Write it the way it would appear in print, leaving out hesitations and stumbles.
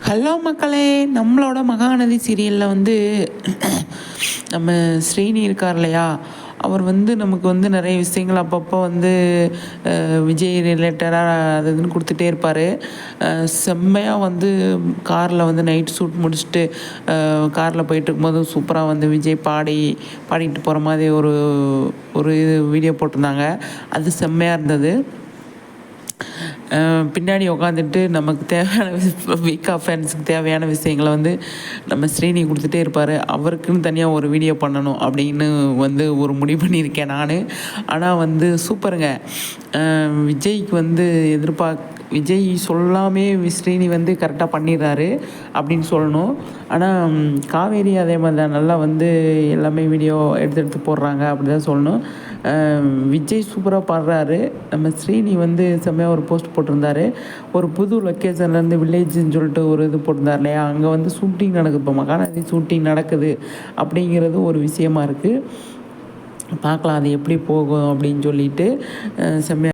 Hello மக்களே, நம்மளோட மகாநதி சீரியலில் வந்து நம்ம ஸ்ரீனி இருக்கார் இல்லையா, அவர் வந்து நமக்கு வந்து நிறைய விஷயங்கள் அப்பப்போ வந்து விஜய் ரிலேட்டடாக அது இதுன்னு கொடுத்துட்டே இருப்பார். செம்மையாக வந்து காரில் வந்து நைட் ஷூட் முடிச்சுட்டு காரில் போயிட்டு இருக்கும்போது சூப்பராக வந்து விஜய் பாடிட்டு போகிற மாதிரி ஒரு ஒரு வீடியோ போட்டிருந்தாங்க. அது செம்மையாக இருந்தது. பின்னாடி உட்காந்துட்டு நமக்கு தேவையான வீக்கா ஃபேன்ஸுக்கு தேவையான விஷயங்களை வந்து நம்ம ஸ்ரீனி கொடுத்துட்டே இருப்பார். அவருக்குன்னு தனியாக ஒரு வீடியோ பண்ணணும் அப்படின்னு வந்து ஒரு முடிவு பண்ணியிருக்கேன் நான். ஆனால் வந்து சூப்பருங்க. விஜய்க்கு வந்து விஜய் சொல்லாமே ஸ்ரீனி வந்து கரெக்டாக பண்ணிடுறாரு அப்படின்னு சொல்லணும். ஆனால் காவேரி அதே மாதிரி தான் நல்லா வந்து எல்லாமே வீடியோ எடுத்து போடுறாங்க அப்படி தான் சொல்லணும். விஜய் சூப்பராக பாடுறாரு. நம்ம ஸ்ரீனி வந்து செம்மையாக ஒரு போஸ்ட் போட்டிருந்தாரு. ஒரு புது லொக்கேஷன்லேருந்து வில்லேஜ்ன்னு சொல்லிட்டு ஒரு இது போட்டிருந்தார் இல்லையா, அங்கே வந்து ஷூட்டிங் நடக்குது. இப்போ மகாநதி ஷூட்டிங் நடக்குது அப்படிங்கிறது ஒரு விஷயமா இருக்குது. பார்க்கலாம் அது எப்படி போகும் அப்படின்னு சொல்லிட்டு செம்மையாக